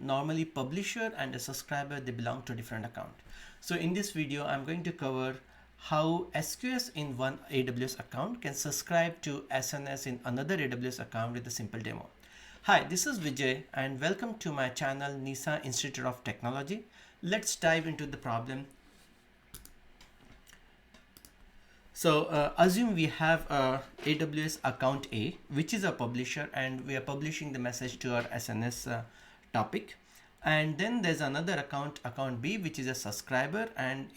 normally publisher and a subscriber, they belong to different account. So in this video, I'm going to cover how SQS in one AWS account can subscribe to SNS in another AWS account with a simple demo. Hi, this is Vijay and welcome to my channel NISA Institute of Technology. Let's dive into the problem. So assume we have a AWS account A, which is a publisher, and we are publishing the message to our SNS topic. And then there's another account B, which is a subscriber, and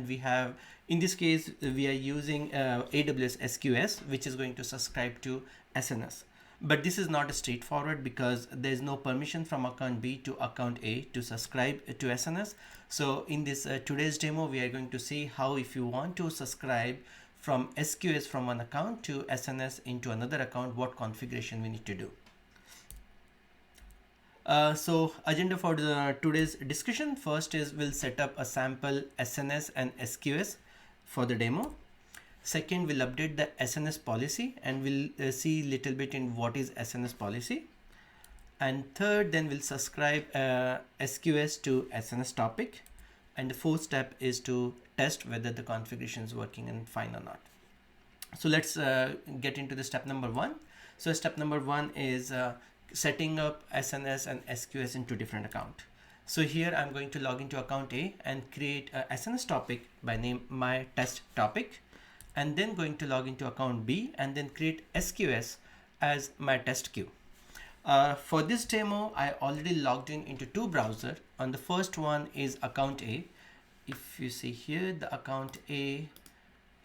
we have, in this case, we are using AWS SQS, which is going to subscribe to SNS. But this is not straightforward because there is no permission from account B to account A to subscribe to SNS. So in this today's demo, we are going to see how, if you want to subscribe from SQS from one account to SNS into another account, what configuration we need to do. So agenda for today's discussion, first is we'll set up a sample SNS and SQS for the demo. Second, we'll update the SNS policy and we'll see little bit in what is SNS policy. And third, then we'll subscribe SQS to SNS topic. And the fourth step is to test whether the configuration is working and fine or not. So let's get into the step number one. So step number one is setting up SNS and SQS into different account. So here I'm going to log into account A and create a SNS topic by name my test topic, and then going to log into account B and then create SQS as my test queue. For this demo, I already logged into two browsers. On the first one is account A. If you see here, the account A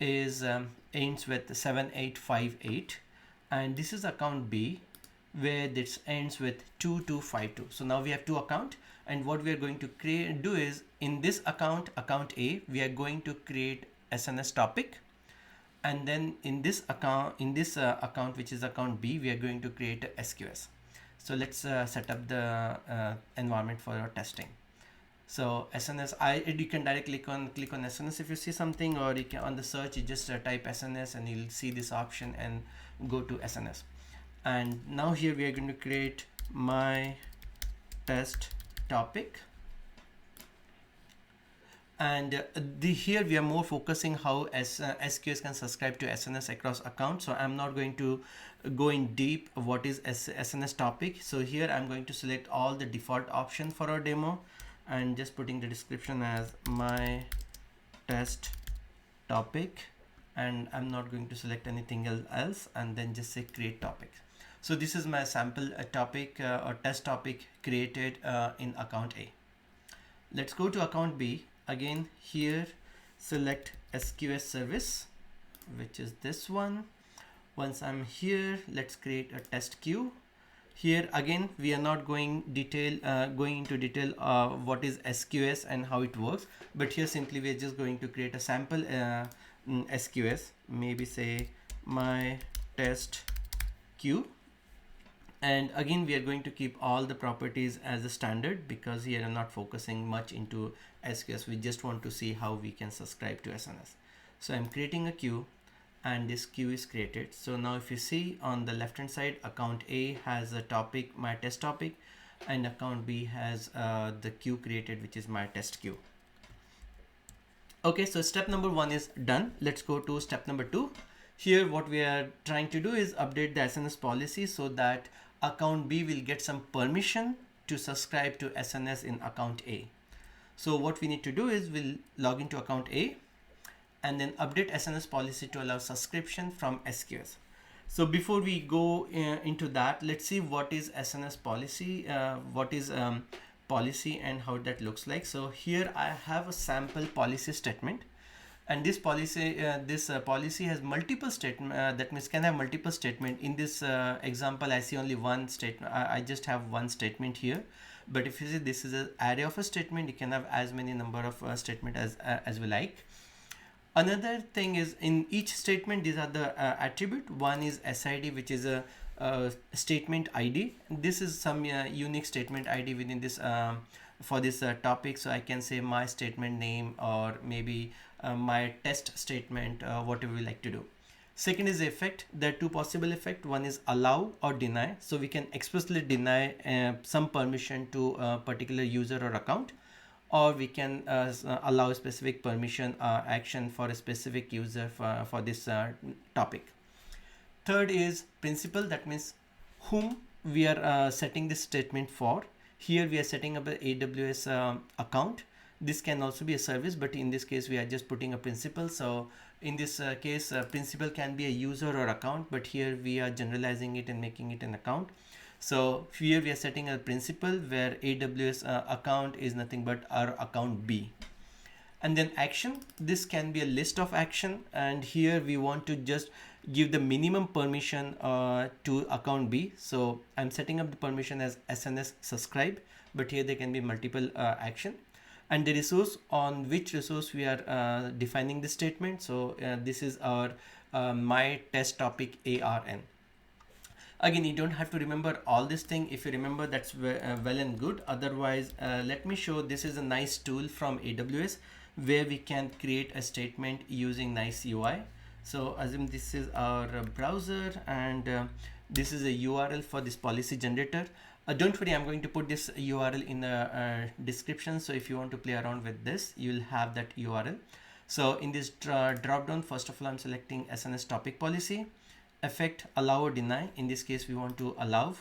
is ends with 7858, and this is account B where this ends with 2252. So now we have two accounts, and what we are going to do is in this account A, we are going to create SNS topic, and then in this account which is account B, we are going to create a SQS. So let's set up the environment for our testing. So SNS, you can directly click on SNS if you see something, or you can on the search you just type SNS and you'll see this option and go to SNS. And now here we are going to create my test topic, and here we are more focusing how SQS can subscribe to SNS across accounts. So I'm not going to go in deep what is SNS topic. So here I'm going to select all the default option for our demo and just putting the description as my test topic, and I'm not going to select anything else, and then just say create topic. So this is my sample topic or test topic created in account A. Let's go to account B. Again, here select SQS service, which is this one. Once I'm here, let's create a test queue. Here again, we are not going into detail what is SQS and how it works, but here simply we are just going to create a sample SQS, maybe say my test queue. And again, we are going to keep all the properties as a standard because here I'm not focusing much into SQS. We just want to see how we can subscribe to SNS. So I'm creating a queue, and this queue is created. So now if you see on the left hand side, account A has a topic, my test topic, and account B has the queue created, which is my test queue. Okay, so step number one is done. Let's go to step number two. Here what we are trying to do is update the SNS policy so that account B will get some permission to subscribe to SNS in account A. So what we need to do is we'll log into account A and then update SNS policy to allow subscription from SQS. So before we go into that, let's see what is SNS policy, what is policy and how that looks like. So here I have a sample policy statement, and this policy policy has multiple statement, that means can have multiple statement. In this example, I see only one statement. I just have one statement here, but if you see this is an array of a statement, you can have as many number of statement as we like. Another thing is in each statement, these are the attribute. One is SID, which is a statement ID. This is some unique statement ID within this for this topic. So I can say my statement name, or maybe my test statement, whatever we like to do. Second is effect. There are two possible effect. One is allow or deny. So we can explicitly deny some permission to a particular user or account, or we can allow specific permission action for a specific user for this topic. Third is principal. That means whom we are setting this statement for. Here we are setting up an AWS account. This can also be a service, but in this case we are just putting a principal. So in this case, principal can be a user or account, but here we are generalizing it and making it an account. So here we are setting a principal where AWS account is nothing but our account B. And then action, this can be a list of action, and here we want to just give the minimum permission to account B. So I'm setting up the permission as SNS subscribe, but here there can be multiple action. And the resource, on which resource we are defining the statement. So this is our my test topic ARN. Again, you don't have to remember all this thing. If you remember, that's well and good. Otherwise, let me show. This is a nice tool from AWS where we can create a statement using nice UI. So assume this is our browser, and this is a URL for this policy generator. Don't worry, I'm going to put this URL in the description. So if you want to play around with this, you'll have that URL. So in this drop down, first of all, I'm selecting SNS topic policy. Effect, allow or deny. In this case, we want to allow.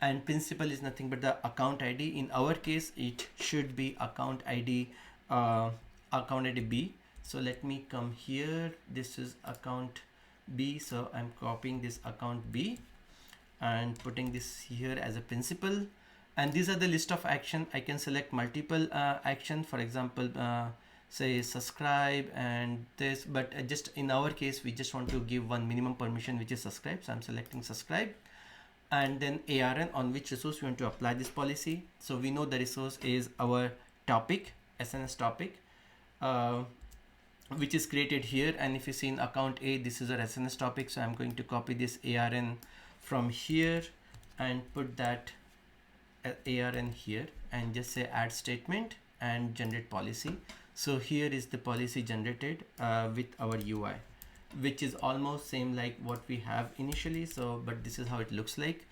And principal is nothing but the account ID. In our case, it should be account ID B. So let me come here. This is account B. So I'm copying this account B and putting this here as a principal. And these are the list of action. I can select multiple action. For example, say subscribe and this, but just in our case, we just want to give one minimum permission, which is subscribe. So I'm selecting subscribe. And then ARN, on which resource we want to apply this policy. So we know the resource is our topic, SNS topic, which is created here. And if you see in account A, this is our SNS topic. So I'm going to copy this ARN from here and put that ARN here and just say add statement and generate policy. So here is the policy generated with our UI, which is almost same like what we have initially. So, but this is how it looks like.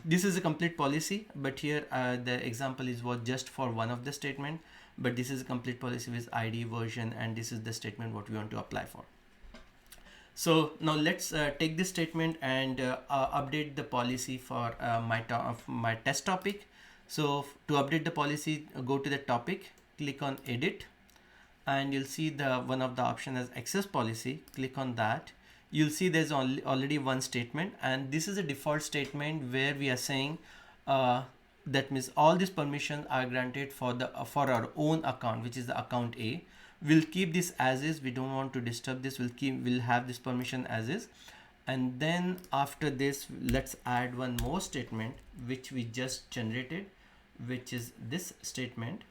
This is a complete policy, but here the example is what just for one of the statement, but this is a complete policy with ID, version, and this is the statement what we want to apply for. So now let's take this statement and update the policy for my test topic. So to update the policy, go to the topic, click on edit, and you'll see the one of the option as access policy. Click on that. You'll see there's already one statement, and this is a default statement where we are saying that means all these permissions are granted for our own account, which is the account A. We'll keep this as is. We don't want to disturb this. We'll have this permission as is. And then after this, let's add one more statement which we just generated, which is this statement.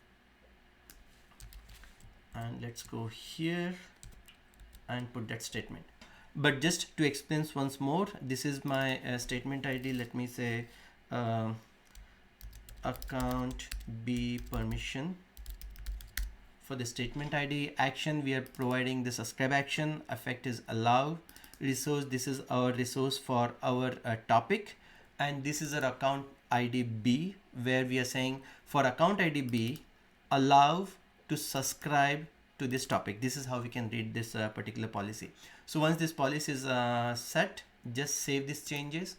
And let's go here and put that statement. But just to explain once more, this is my statement ID. Let me say account B permission. For the statement ID, action, we are providing the subscribe action. Effect is allow. Resource, this is our resource for our topic, and this is our account ID B, where we are saying for account ID B, allow to subscribe to this topic. This is how we can read this particular policy. So once this policy is set, just save these changes.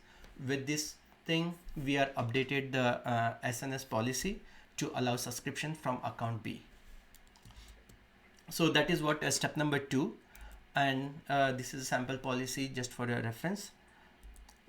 With this thing, we are updated the SNS policy to allow subscription from account B. So that is what step number 2, and this is a sample policy just for your reference.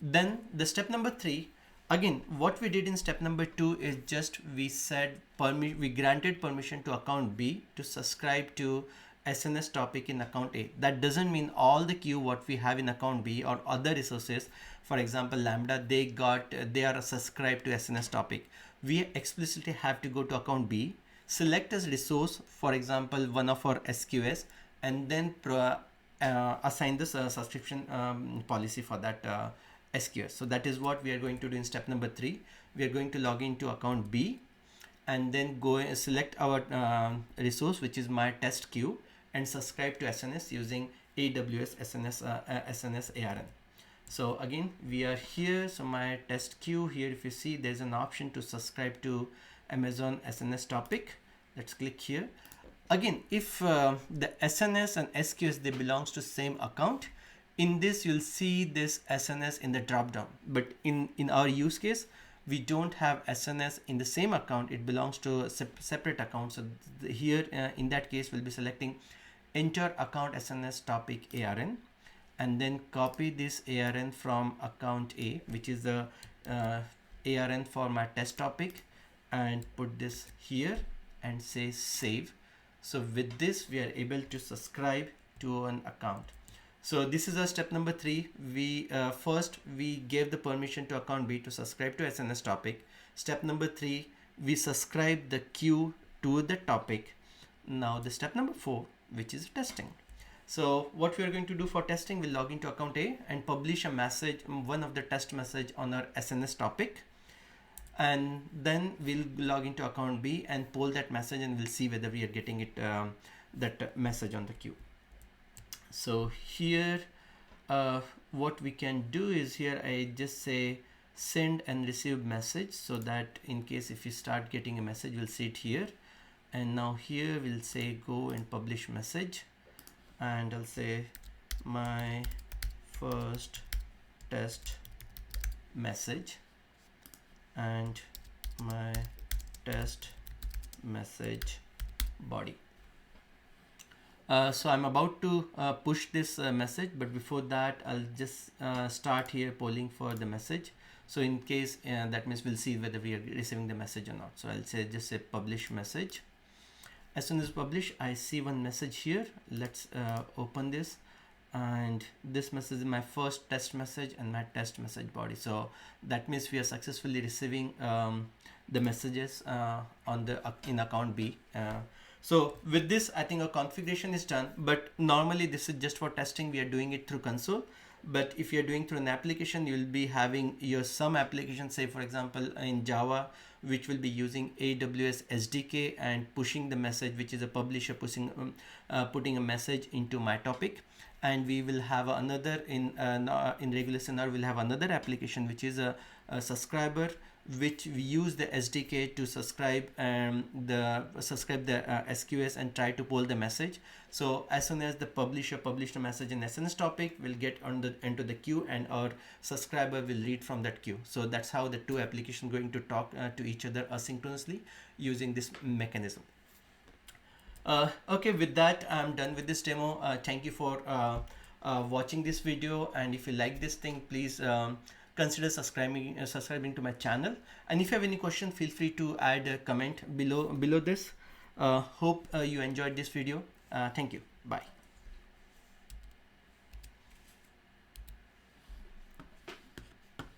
Then the step number 3, again, what we did in step number 2 is just we said we granted permission to account B to subscribe to SNS topic in account A. That doesn't mean all the queue what we have in account B or other resources, for example Lambda, they are subscribed to SNS topic. We explicitly have to go to account B, select as resource, for example one of our SQS, and then assign this subscription policy for that SQS. So that is what we are going to do in step number 3. We are going to log into account B and then go and select our resource, which is my test queue, and subscribe to SNS using AWS SNS ARN. So again, we are here. So my test queue here, if you see, there's an option to subscribe to Amazon SNS topic. Let's click here. Again, if the SNS and SQS, they belongs to same account, in this you'll see this SNS in the drop down. But in our use case, we don't have SNS in the same account. It belongs to a separate account. So here in that case, we'll be selecting enter account SNS topic ARN, and then copy this ARN from account A, which is the ARN for my test topic, and put this here and say save. So with this, we are able to subscribe to an account. So this is our step number 3. We first we gave the permission to account B to subscribe to SNS topic. Step number 3, we subscribe the queue to the topic. Now the step number 4, which is testing. So what we are going to do for testing, we'll log into account A and publish a message, one of the test message on our SNS topic. And then we'll log into account B and poll that message, and we'll see whether we are getting it that message on the queue. So here what we can do is, here I just say send and receive message, so that in case if you start getting a message, we'll see it here. And now here we'll say go and publish message, and I'll say my first test message and my test message body. So I'm about to push this message, but before that I'll just start here polling for the message. So in case that means we'll see whether we are receiving the message or not. So I'll say just say publish message. As soon as publish, I see one message here. Let's open this, and this message is my first test message and my test message body. So that means we are successfully receiving the messages on the in account B. So with this, I think our configuration is done, but normally this is just for testing. We are doing it through console. But if you're doing through an application, you'll be having your some application, say for example in Java, which will be using AWS SDK and pushing the message, which is a publisher pushing putting a message into my topic. And we will have another in regular scenario, we'll have another application which is a subscriber, which we use the SDK to subscribe the SQS and try to pull the message. So as soon as the publisher published a message in SNS topic, we'll get into the queue, and our subscriber will read from that queue. So that's how the two applications going to talk to each other asynchronously using this mechanism. Okay, with that, I'm done with this demo. Thank you for watching this video, and if you like this thing, please consider subscribing to my channel. And if you have any question, feel free to add a comment below this. Hope you enjoyed this video. Thank you. Bye.